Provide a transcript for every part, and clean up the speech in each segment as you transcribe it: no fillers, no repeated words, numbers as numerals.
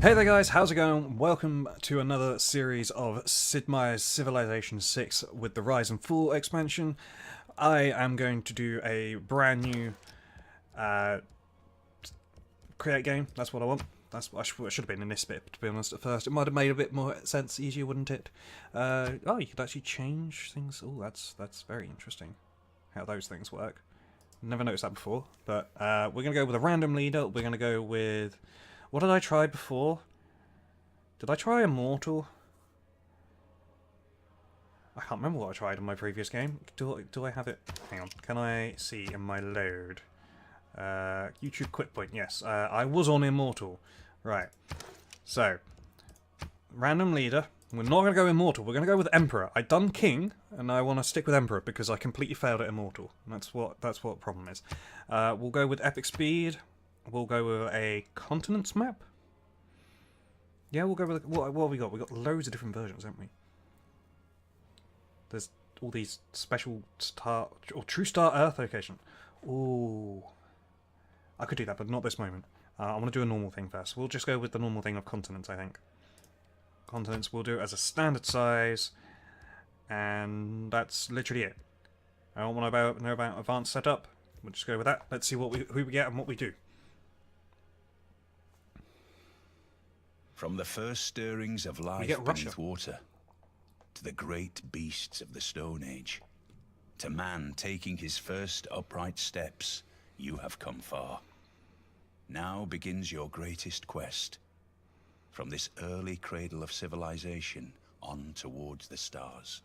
Hey there guys, how's it going? Welcome to another series of Sid Meier's Civilization 6 with the Rise and Fall expansion. I am going to do a brand new create game. That's what I want. That's what I should have been in this bit, to be honest, at first. It might have made a bit more sense, easier, wouldn't it? Oh, you could actually change things. Oh, that's very interesting, how those things work. Never noticed that before, but we're going to go with a random leader. We're going to go with... What did I try before? Did I try Immortal? I can't remember what I tried in my previous game. Do I have it? Hang on. Can I see in my load? YouTube Quick Point. Yes, I was on Immortal. Right. So, random leader. We're not going to go Immortal. We're going to go with Emperor. I done King, and I want to stick with Emperor because I completely failed at Immortal. That's what the problem is. We'll go with Epic Speed. We'll go with a continents map. Yeah, we'll go with... What have we got? We've got loads of different versions, haven't we? There's all these special star... or True Star Earth location. Ooh. I could do that, but not this moment. I want to do a normal thing first. We'll just go with the normal thing of continents, I think. Continents, we'll do it as a standard size. And that's literally it. I don't want to know about advanced setup. We'll just go with that. Let's see who we get and what we do. From the first stirrings of life beneath water, to the great beasts of the Stone Age, to man taking his first upright steps, you have come far. Now begins your greatest quest. From this early cradle of civilization on towards the stars.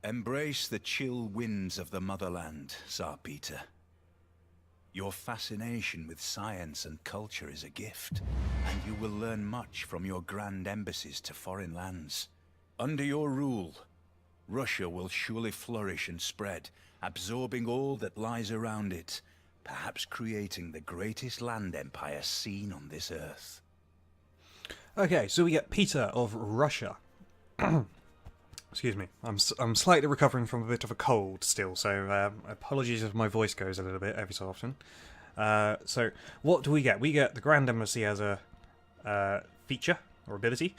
Embrace the chill winds of the motherland, Tsar Peter. Your fascination with science and culture is a gift, and you will learn much from your grand embassies to foreign lands. Under your rule, Russia will surely flourish and spread, absorbing all that lies around it, perhaps creating the greatest land empire seen on this earth. Okay, so we get Peter of Russia. Excuse me, I'm slightly recovering from a bit of a cold still, so apologies if my voice goes a little bit every so often. So what do we get? We get the Grand Embassy as a feature or ability,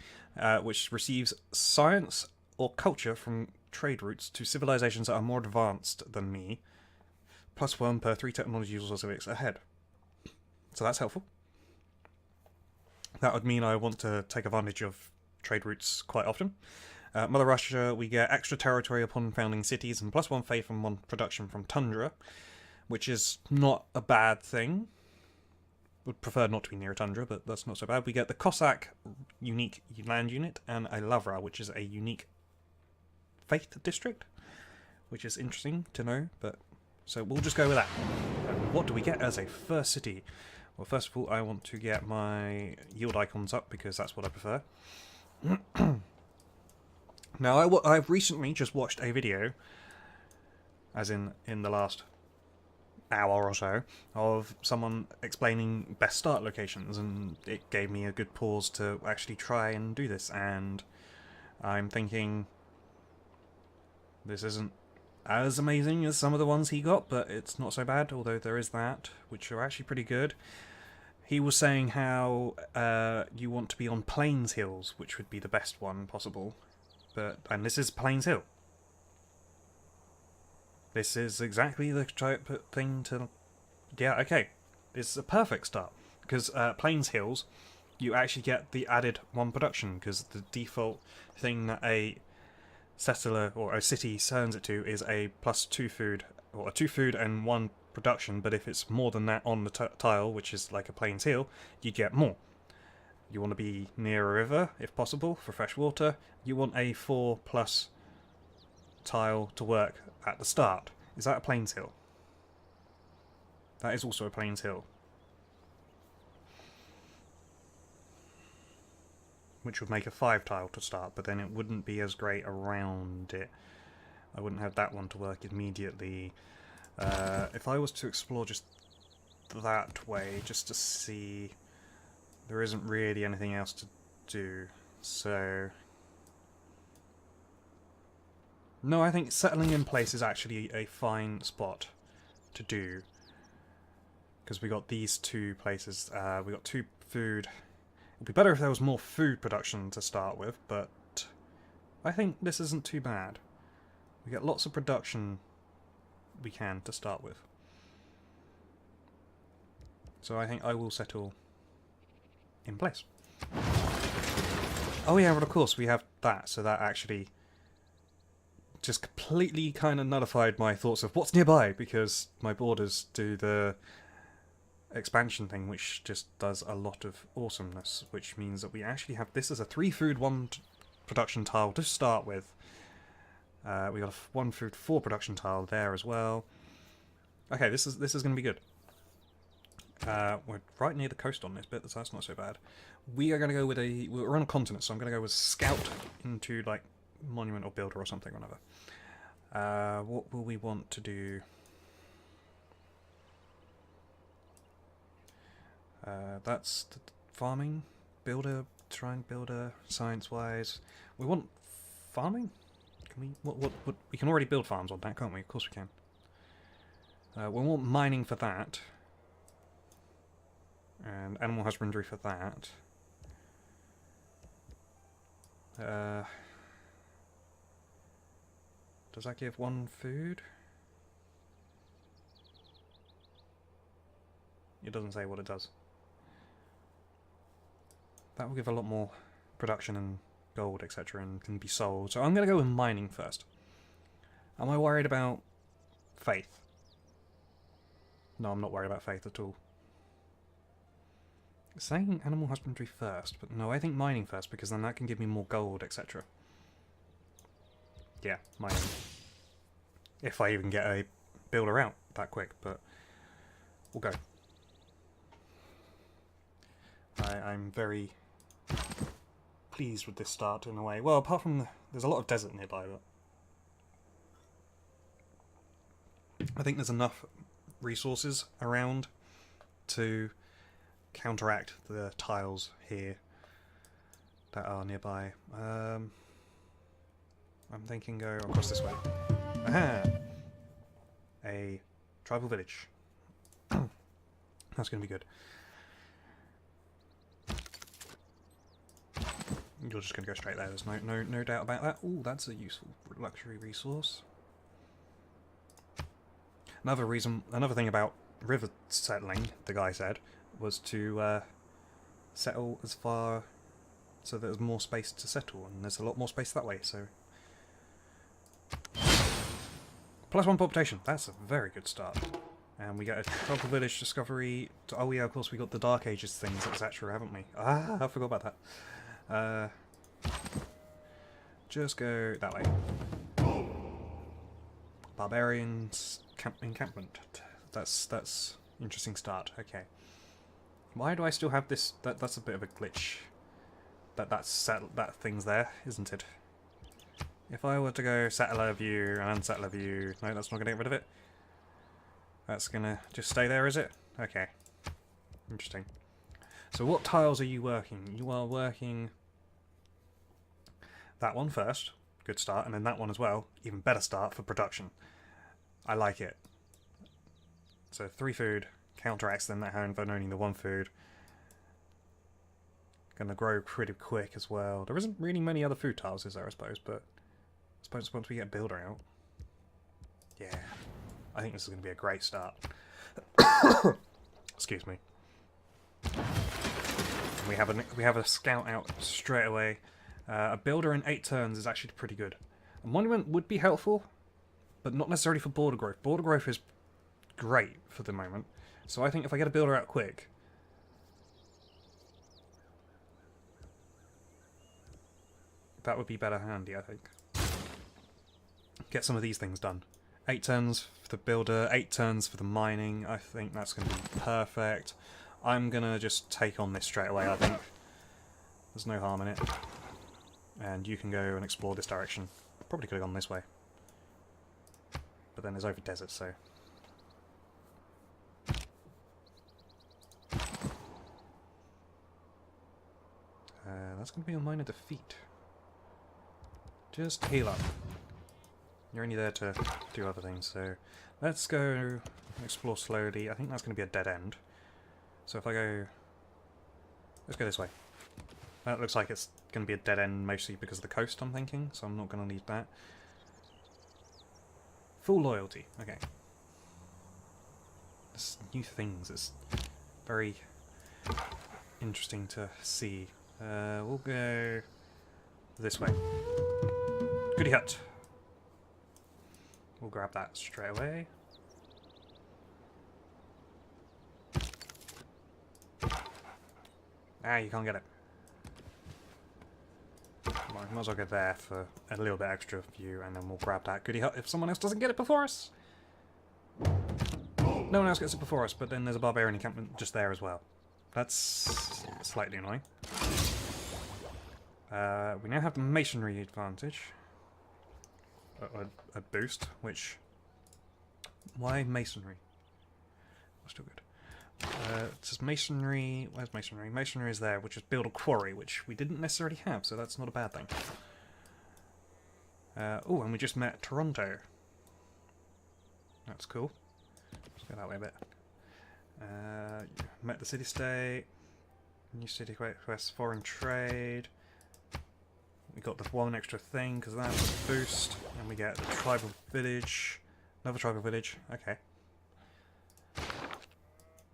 which receives science or culture from trade routes to civilizations that are more advanced than me, +1 per 3 technologies or civics ahead. So that's helpful. That would mean I want to take advantage of trade routes quite often. Mother Russia, we get extra territory upon founding cities and +1 faith and 1 production from tundra, which is not a bad thing. Would prefer not to be near a tundra, but that's not so bad. We get the Cossack unique land unit and a Lavra, which is a unique faith district, which is interesting to know. But so we'll just go with that. And what do we get as a first city? Well, first of all, I want to get my yield icons up because that's what I prefer. Now, I've recently just watched a video, as in the last hour or so, of someone explaining best start locations, and it gave me a good pause to actually try and do this, and I'm thinking this isn't as amazing as some of the ones he got, but it's not so bad, although there is that, which are actually pretty good. He was saying how you want to be on Plains Hills, which would be the best one possible. And this is Plains Hill. This is exactly the type of thing to... Yeah, okay. It's a perfect start. Because Plains Hills, you actually get the added 1 production, because the default thing that a settler or a city turns it to is a +2 food, or a 2 food and 1 production, but if it's more than that on the tile, which is like a Plains Hill, you get more. You want to be near a river, if possible, for fresh water. You want a 4+ tile to work at the start. Is that a Plains Hill? That is also a Plains Hill. Which would make a 5 tile to start, but then it wouldn't be as great around it. I wouldn't have that one to work immediately. If I was to explore just that way, just to see... There isn't really anything else to do, so... No, I think settling in place is actually a fine spot to do. Because we got these 2 places. We got 2 food It'd be better if there was more food production to start with, but I think this isn't too bad. We get lots of production we can to start with. So I think I will settle in place. Oh yeah, but of course we have that, so that actually just completely kind of nullified my thoughts of what's nearby, because my borders do the expansion thing, which just does a lot of awesomeness, which means that we actually have this as a 3 food 1 production tile to start with. We got a 1 food 4 production tile there as well. Okay, this is going to be good. We're right near the coast on this bit, so that's not so bad. We are going to go with we're on a continent, so I'm going to go with scout into like monument or builder or something or another. What will we want to do? That's the farming, builder, trying builder, science-wise. We want farming? Can we? What? We can already build farms on that, can't we? Of course we can. We want mining for that. And animal husbandry for that. Does that give 1 food? It doesn't say what it does. That will give a lot more production and gold, etc., and can be sold. So I'm going to go with mining first. Am I worried about faith? No, I'm not worried about faith at all. It's saying animal husbandry first, but no, I think mining first, because then that can give me more gold, etc. Yeah, mining. If I even get a builder out that quick, but we'll go. I'm very pleased with this start in a way. Well, apart from there's a lot of desert nearby, but I think there's enough resources around to counteract the tiles here that are nearby. I'm thinking go across this way. Aha! A tribal village. That's going to be good. You're just going to go straight there. There's no doubt about that. Ooh, that's a useful luxury resource. Another thing about river settling, the guy said, was to settle as far so there's more space to settle, and there's a lot more space that way, so... +1 population, that's a very good start. And we get a tribal village discovery. Oh yeah, of course we got the Dark Ages things, etc., haven't we? Ah, I forgot about that. Just go that way. Barbarians encampment. That's interesting start. Okay. Why do I still have this? That's a bit of a glitch. That thing's there, isn't it? If I were to go settler view and unsettler view, no, that's not going to get rid of it. That's going to just stay there, is it? Okay. Interesting. So what tiles are you working? You are working that one first. Good start. And then that one as well. Even better start for production. I like it. So 3 food counteracts them that having only the 1 food. Gonna grow pretty quick as well. There isn't really many other food tiles, is there, I suppose, but I suppose once we get builder out. Yeah. I think this is gonna be a great start. Excuse me. And we have a scout out straight away. A builder in 8 turns is actually pretty good. A monument would be helpful, but not necessarily for border growth. Border growth is great for the moment. So I think if I get a builder out quick, that would be better handy, I think. Get some of these things done. 8 turns for the builder, 8 turns for the mining. I think that's going to be perfect. I'm going to just take on this straight away, I think. There's no harm in it. And you can go and explore this direction. Probably could have gone this way. But then there's over desert, so... that's going to be a minor defeat. Just heal up. You're only there to do other things, so... Let's go explore slowly. I think that's going to be a dead end. So if I go... Let's go this way. That looks like it's going to be a dead end, mostly because of the coast, I'm thinking, so I'm not going to need that. Full loyalty, okay. There's new things, it's very interesting to see. We'll go this way. Goody Hut. We'll grab that straight away. Ah, you can't get it. Might as well go there for a little bit extra view, and then we'll grab that Goody Hut if someone else doesn't get it before us. No one else gets it before us, but then there's a barbarian encampment just there as well. That's slightly annoying. We now have the masonry advantage. A boost, which... Why masonry? Still good. It says masonry... Where's masonry? Masonry is there, which is build a quarry, which we didn't necessarily have, so that's not a bad thing. Oh, and we just met Toronto. That's cool. Let's go that way a bit. Met the city-state. New city quest, foreign trade. We got the one extra thing, because that's a boost. And we get the tribal village. Another tribal village. Okay.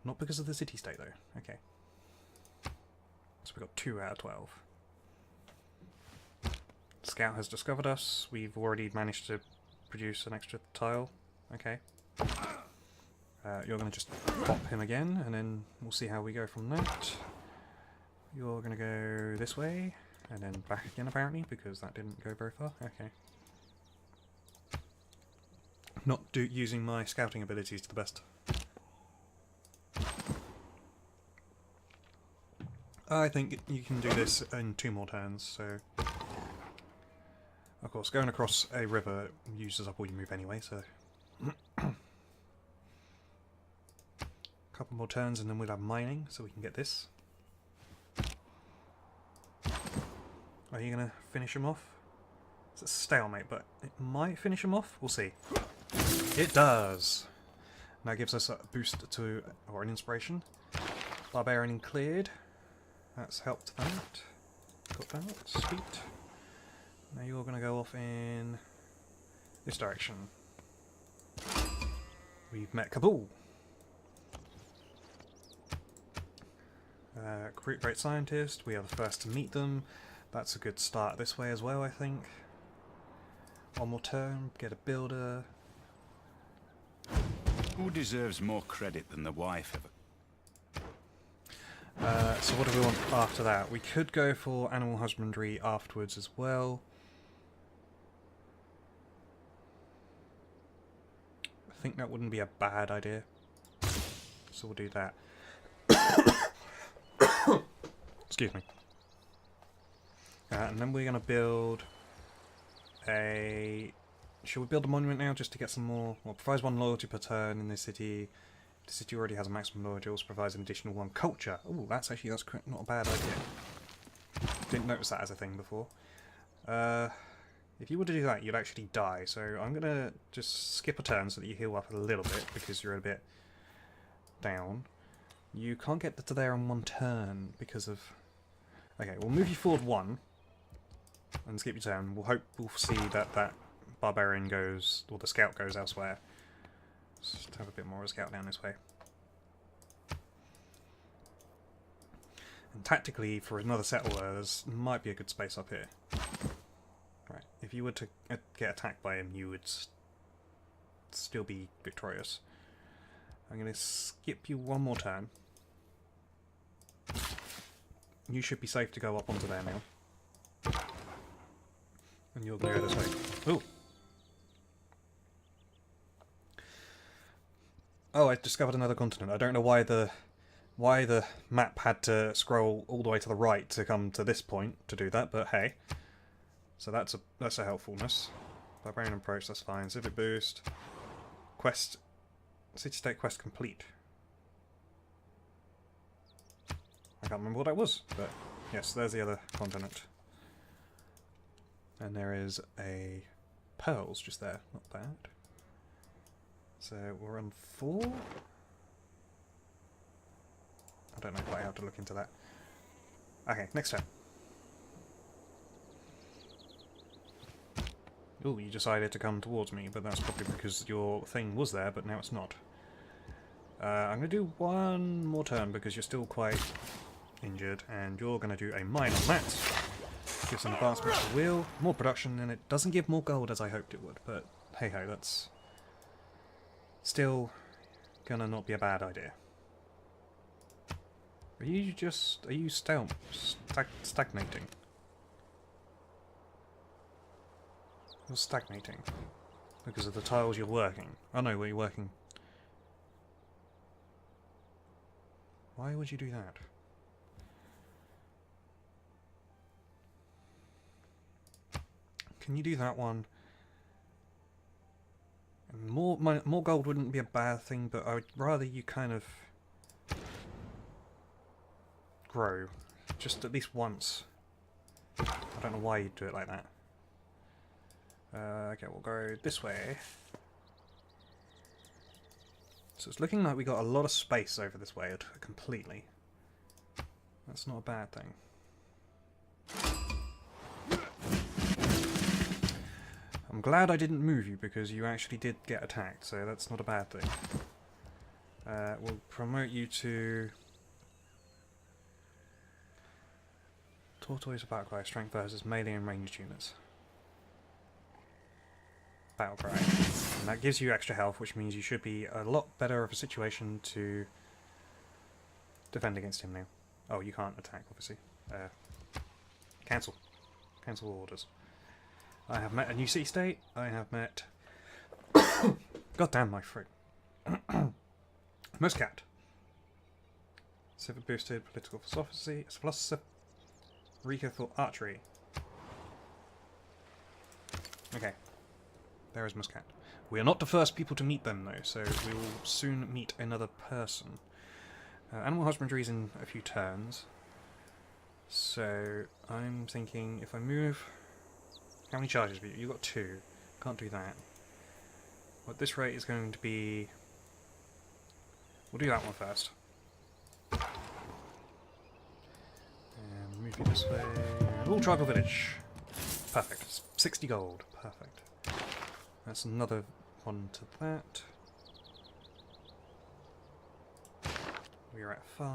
Not because of the city-state, though. Okay. So we got 2 out of 12. Scout has discovered us. We've already managed to produce an extra tile. Okay. You're going to just pop him again, and then we'll see how we go from that. You're going to go this way, and then back again apparently, because that didn't go very far. Okay. Not using my scouting abilities to the best. I think you can do this in 2 more turns, so... Of course, going across a river uses up all your move anyway, so... Couple more turns and then we'll have mining, so we can get this. Are you going to finish him off? It's a stalemate, but it might finish him off. We'll see. It does! Now gives us a boost to, or an inspiration. Barbarian cleared. That's helped that. Got that. Sweet. Now you're going to go off in this direction. We've met Kabul. Great scientist. We are the first to meet them. That's a good start this way as well, I think. One more turn. Get a builder. Who deserves more credit than the wife of so what do we want after that? We could go for animal husbandry afterwards as well. I think that wouldn't be a bad idea. So we'll do that. Excuse me. And then we're going to build a... Should we build a monument now just to get some more... Well, provides 1 loyalty per turn in this city. The city already has a maximum loyalty, also provides an additional 1 culture. Ooh, that's not a bad idea. Didn't notice that as a thing before. If you were to do that, you'd actually die. So I'm going to just skip a turn so that you heal up a little bit, because you're a bit down. You can't get to there on 1 turn because of... Okay, we'll move you forward 1 and skip your turn. We'll see that that barbarian goes, or the scout goes elsewhere. Just have a bit more of a scout down this way. And tactically, for another settler, there's might be a good space up here. Right, if you were to get attacked by him, you would still be victorious. I'm going to skip you 1 more turn. You should be safe to go up onto there now. And you'll go this way. Ooh! Oh, I discovered another continent. I don't know why the map had to scroll all the way to the right to come to this point to do that, but hey. So that's a helpfulness. Barbarian approach, that's fine. Civic boost. Quest... City-state quest complete. I can't remember what that was, but yes, there's the other continent. And there is a pearls just there, not bad. So we're on 4? I don't know quite how to look into that. Okay, next turn. Oh, you decided to come towards me, but that's probably because your thing was there, but now it's not. I'm going to do one more turn because you're still quite injured, and you're going to do a mine on that. Give some advancement to the wheel, more production, and it doesn't give more gold as I hoped it would, but hey ho, that's still gonna not be a bad idea. Are you stagnating? You're stagnating because of the tiles you're working. Oh no, were you working? Why would you do that? Can you do that one? More gold wouldn't be a bad thing, but I would rather you kind of grow just at least once. I don't know why you'd do it like that. Okay, we'll go this way. So it's looking like we got a lot of space over this way completely. That's not a bad thing. I'm glad I didn't move you because you actually did get attacked, so that's not a bad thing. We'll promote you to Tortoise Battlecry, strength versus melee and ranged units. Battlecry. And that gives you extra health, which means you should be a lot better of a situation to defend against him now. Oh, you can't attack, obviously. Cancel. Cancel orders. I have met a new city state. I have met... God damn my fruit. Muscat. Civic boosted, political philosophy, Rico for archery. Okay. There is Muscat. We are not the first people to meet them though, so we will soon meet another person. Animal husbandry is in a few turns. So I'm thinking if I move... How many charges have you? You've got 2. Can't do that. Well, at this rate is going to be... We'll do that one first. And move you this way. All tribal village. Perfect. 60 gold. Perfect. That's another one to that. We're at 5.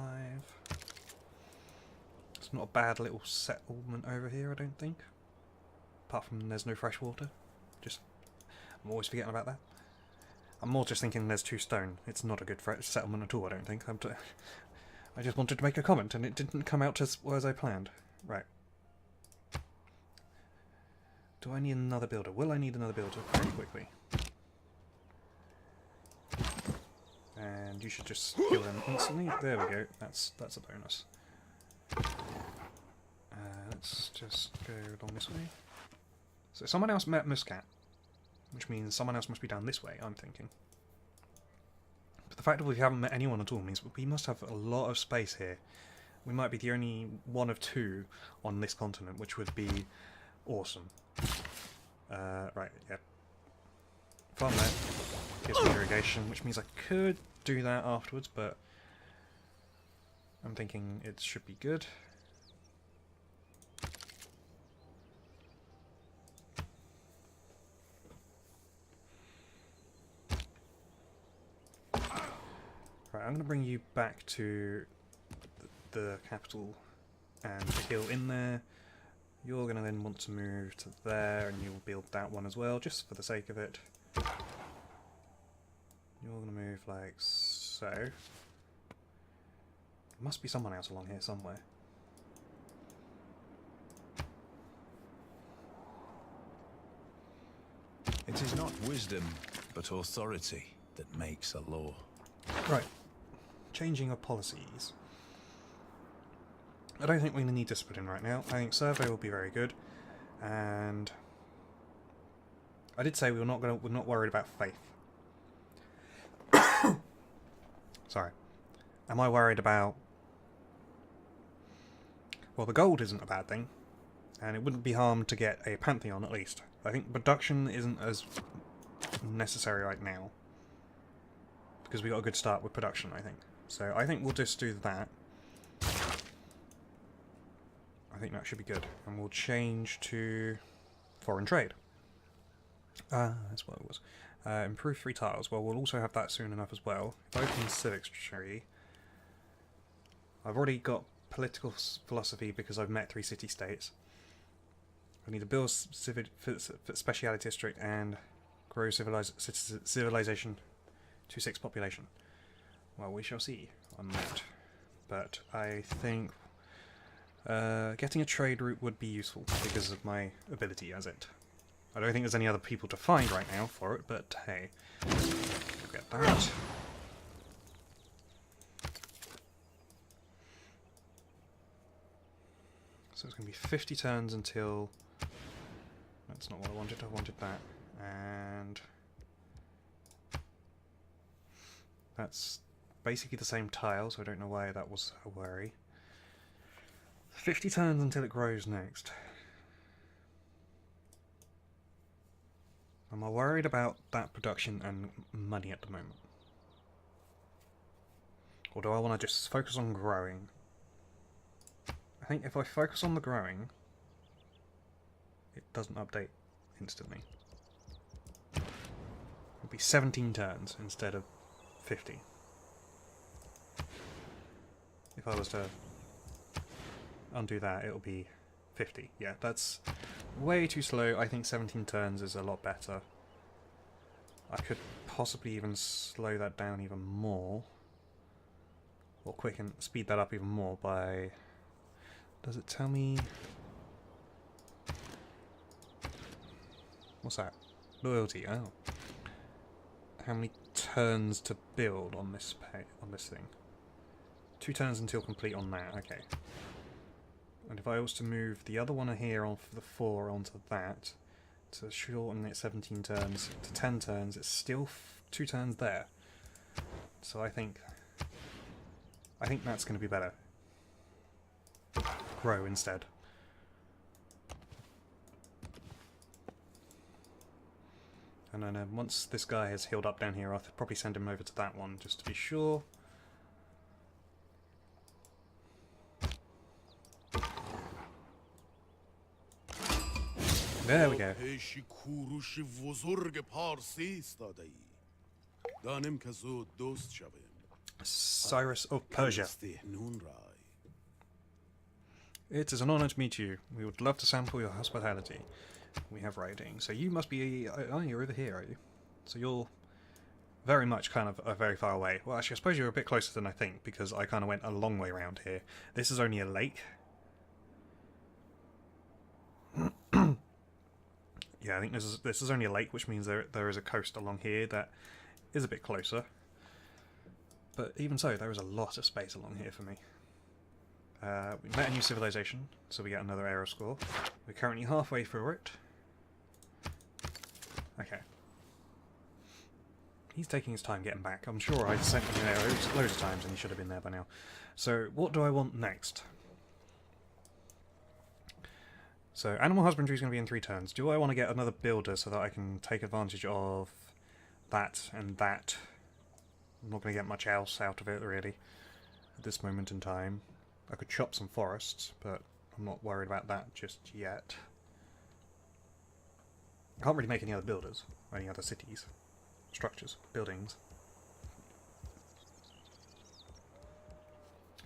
It's not a bad little settlement over here, I don't think. Apart from there's no fresh water. I'm always forgetting about that. I'm more just thinking there's 2 stone. It's not a good settlement at all, I don't think. I just wanted to make a comment and it didn't come out as I planned. Right. Do I need another builder? Will I need another builder very quickly? And you should just kill them instantly. There we go. That's a bonus. Let's just go along this way. So someone else met Muscat, which means someone else must be down this way, I'm thinking. But the fact that we haven't met anyone at all means we must have a lot of space here. We might be the only one of 2 on this continent, which would be awesome. Right, yeah. Farm that. Gives me irrigation, which means I could do that afterwards, but I'm thinking it should be good. Right, I'm going to bring you back to the capital and the hill in there. You're going to then want to move to there, and you'll build that one as well, just for the sake of it. You're going to move like so. There must be someone else along here somewhere. It is not wisdom, but authority that makes a law. Right. Changing of policies. I don't think we're going to need discipline right now. I think survey will be very good, and I did say we're not worried about faith. Sorry. Am I worried about... Well, the gold isn't a bad thing, and it wouldn't be harm to get a Pantheon at least. I think production isn't as necessary right now, because we got a good start with production, I think. So I think we'll just do that. I think that should be good. And we'll change to foreign trade. That's what it was. Improve 3 tiles. Well, we'll also have that soon enough as well. If I open the civics tree, I've already got political philosophy because I've met 3 city-states. I need to build speciality district and grow civilization to 6 population. Well, we shall see on that. But I think getting a trade route would be useful because of my ability as it. I don't think there's any other people to find right now for it, but hey, get that. So it's going to be 50 turns until... That's not what I wanted that. And... That's basically the same tile, so I don't know why that was a worry. 50 turns until it grows next. Am I worried about that production and money at the moment? Or do I want to just focus on growing? I think if I focus on the growing, it doesn't update instantly. It'll be 17 turns instead of 50. If I was to undo that, it'll be 50. Yeah, that's way too slow. I think 17 turns is a lot better. I could possibly even slow that down even more. Or speed that up even more by... Does it tell me... What's that? Loyalty, oh. How many turns to build on this thing? 2 turns until complete on that, okay. And if I was to move the other one here on for the 4 onto that, to shorten it 17 turns to 10 turns, it's still 2 turns there. So I think that's going to be better. Grow instead. And then once this guy has healed up down here, I'll probably send him over to that one just to be sure. There we go. Cyrus of Persia. It is an honor to meet you. We would love to sample your hospitality. We have writing. So you must be... Oh, you're over here, are you? So you're very much kind of very far away. Well, actually, I suppose you're a bit closer than I think, because I kind of went a long way around here. This is only a lake. Yeah, I think this is only a lake, which means there is a coast along here that is a bit closer. But even so, there is a lot of space along here for me. We met a new civilization, so we get another arrow score. We're currently halfway through it. Okay. He's taking his time getting back. I'm sure I sent him there loads of times and he should have been there by now. So, what do I want next? So, animal husbandry is going to be in 3 turns. Do I want to get another builder so that I can take advantage of that and that? I'm not going to get much else out of it, really, at this moment in time. I could chop some forests, but I'm not worried about that just yet. I can't really make any other builders, or any other cities, structures, buildings.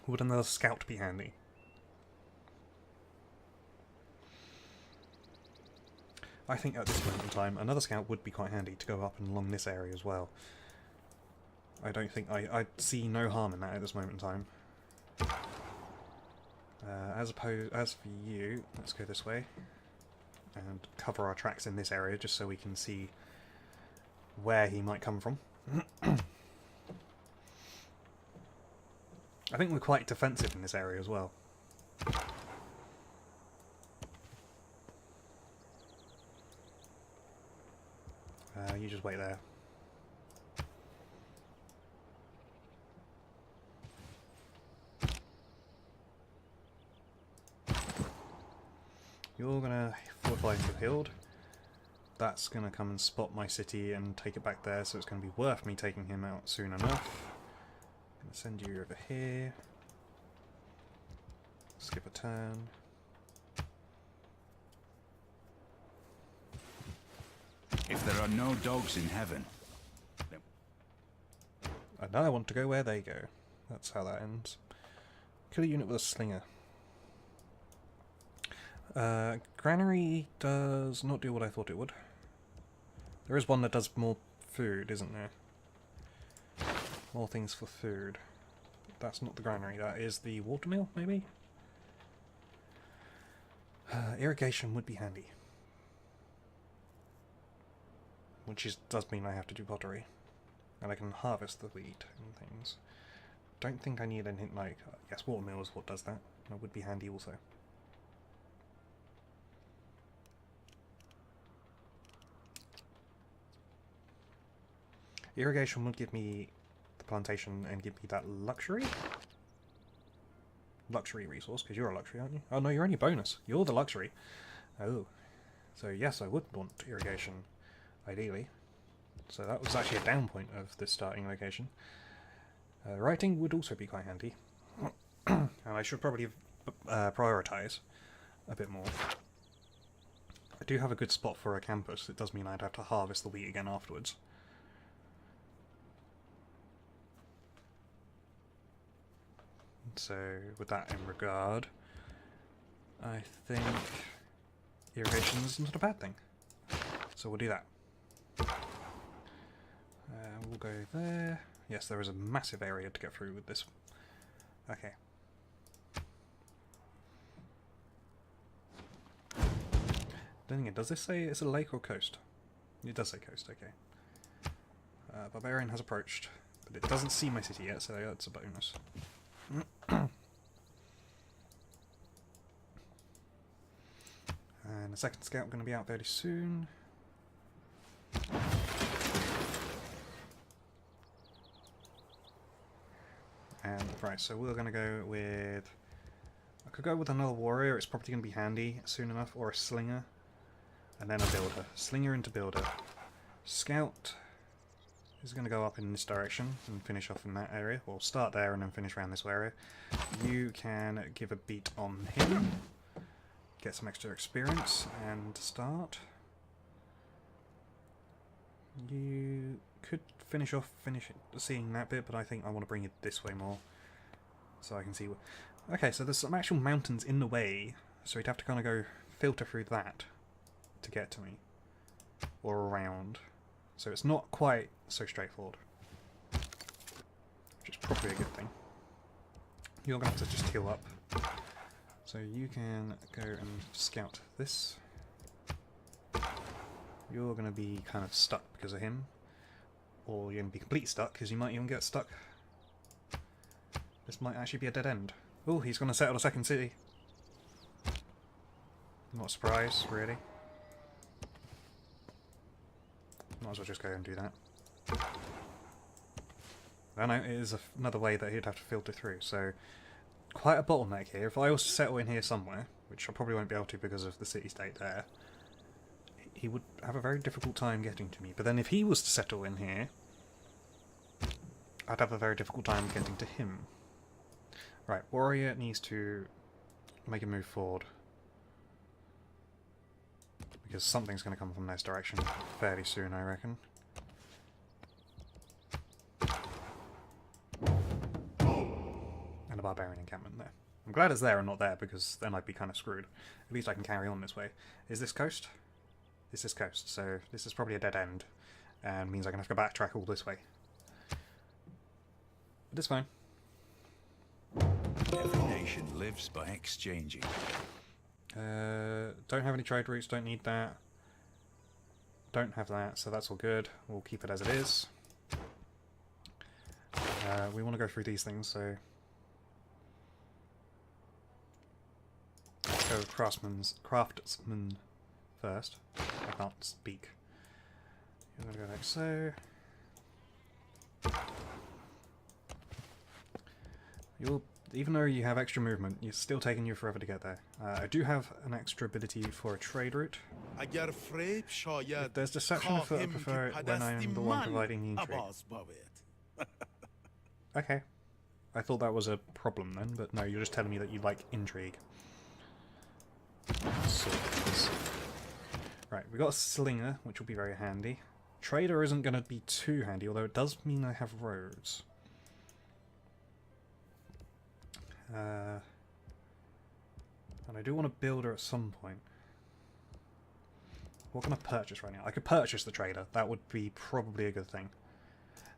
Would another scout be handy? I think at this moment in time, another scout would be quite handy to go up and along this area as well. I don't think... I see no harm in that at this moment in time. As for you, let's go this way and cover our tracks in this area just so we can see where he might come from. I think we're quite defensive in this area as well. You just wait there. You're gonna fortify to Hild. That's gonna come and spot my city and take it back there, so it's gonna be worth me taking him out soon enough. I'm gonna send you over here. Skip a turn. If there are no dogs in heaven, then... And now I want to go where they go. That's how that ends. Kill a unit with a slinger. Granary does not do what I thought it would. There is one that does more food, isn't there? More things for food. But that's not the granary, that is the watermill, maybe? Irrigation would be handy. Which does mean I have to do pottery. And I can harvest the wheat and things. Don't think I need anything like... yes, watermill is what does that. That would be handy also. Irrigation would give me the plantation and give me that luxury? Luxury resource, because you're a luxury, aren't you? Oh no, you're only bonus. You're the luxury. Oh. So yes, I would want irrigation, ideally. So that was actually a down point of this starting location. Writing would also be quite handy. And I should probably prioritise a bit more. I do have a good spot for a campus. It does mean I'd have to harvest the wheat again afterwards. So, with that in regard, I think irrigation is not a bad thing. So we'll do that. We'll go there. Yes, there is a massive area to get through with this. Okay. Then again, does this say it's a lake or coast? It does say coast, okay. Barbarian has approached, but it doesn't see my city yet, so that's a bonus. And the second scout going to be out fairly soon. And right, so we're going to go with... I could go with another warrior, it's probably going to be handy soon enough, or a slinger. And then a builder. Slinger into builder. Scout is going to go up in this direction and finish off in that area. Or start there and then finish around this area. You can give a beat on him. Get some extra experience and start. You could finish seeing that bit, but I think I want to bring it this way more. So I can see... Okay, so there's some actual mountains in the way, so you'd have to kind of go filter through that to get to me. Or around. So it's not quite so straightforward. Which is probably a good thing. You're going to have to just heal up. So you can go and scout this. You're going to be kind of stuck because of him. Or you're going to be completely stuck because you might even get stuck. This might actually be a dead end. Oh, he's going to settle a second city. Not surprised, really. Might as well just go and do that. I know, it is another way that he'd have to filter through, so... Quite a bottleneck here. If I was to settle in here somewhere, which I probably won't be able to because of the city-state there, he would have a very difficult time getting to me. But then if he was to settle in here, I'd have a very difficult time getting to him. Right, warrior needs to make a move forward. Because something's going to come from this direction fairly soon, I reckon. And a barbarian encampment there. I'm glad it's there and not there, because then I'd be kind of screwed. At least I can carry on this way. Is this coast? This is coast, so this is probably a dead end. And means I'm going to have to backtrack all this way. But it's fine. Every nation lives by exchanging. Don't have any trade routes, don't need that. Don't have that, so that's all good. We'll keep it as it is. We want to go through these things, so... Let's go craftsman first. I can't speak. You're going to go like so. Even though you have extra movement, it's still taking you forever to get there. I do have an extra ability for a trade route. If there's deception, I prefer it when I am the one providing the intrigue. Okay. I thought that was a problem then, but no, you're just telling me that you like intrigue. So, right, we got a slinger, which will be very handy. Trader isn't going to be too handy, although it does mean I have roads. And I do want a builder at some point. What can I purchase right now? I could purchase the trader. That would be probably a good thing.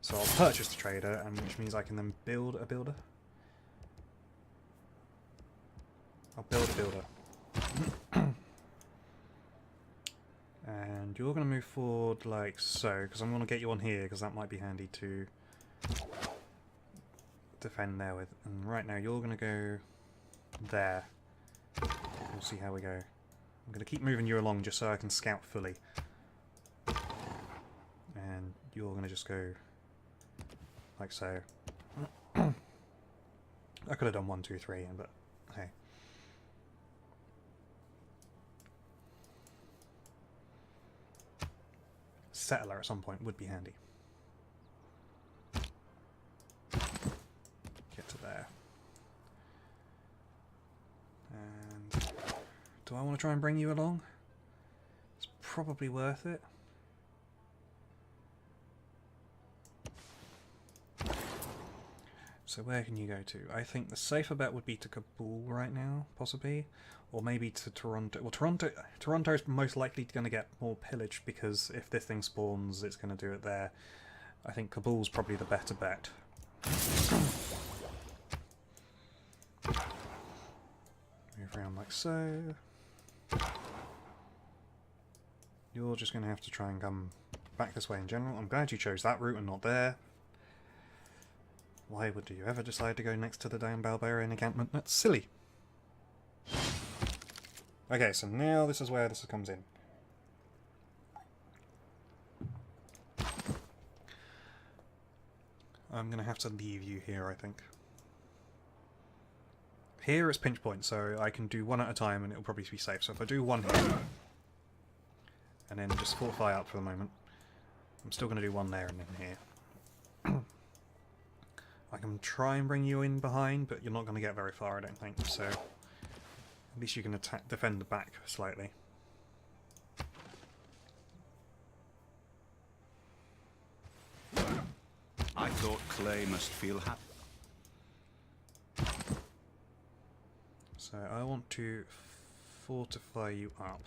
So I'll purchase the trader, and which means I can then build a builder. I'll build a builder. And you're going to move forward like so, because I'm going to get you on here, because that might be handy to defend there with. And right now you're going to go there. We'll see how we go. I'm going to keep moving you along just so I can scout fully. And you're going to just go like so. I could have done 1, 2, 3, but hey. Settler at some point would be handy. Get to there. And do I want to try and bring you along? It's probably worth it. So where can you go to? I think the safer bet would be to Kabul right now, possibly. Or maybe to Toronto. Well, Toronto is most likely going to get more pillage, because if this thing spawns, it's going to do it there. I think Kabul's probably the better bet. Move around like so. You're just going to have to try and come back this way in general. I'm glad you chose that route and not there. Why would you ever decide to go next to the damn Barbarian encampment? That's silly. Okay, so now this is where this comes in. I'm going to have to leave you here, I think. Here it's pinch point, so I can do one at a time and it'll probably be safe. So if I do one here, and then just fortify up for the moment, I'm still going to do one there and then here. I can try and bring you in behind, but you're not going to get very far, I don't think, so at least you can defend the back slightly. I thought Clay must feel happy. So I want to fortify you up.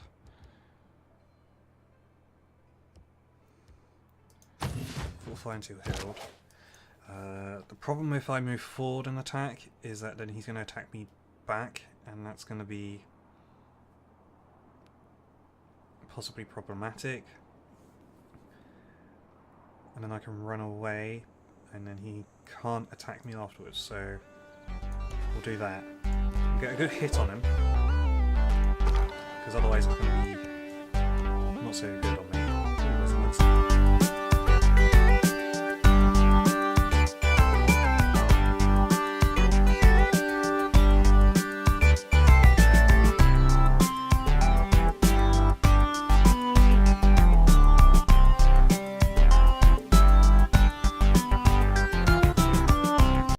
Fortify into Herald. The problem if I move forward and attack is that then he's going to attack me back, and that's going to be possibly problematic. And then I can run away, and then he can't attack me afterwards, so we'll do that. We'll get a good hit on him, because otherwise it's going to be not so good on me.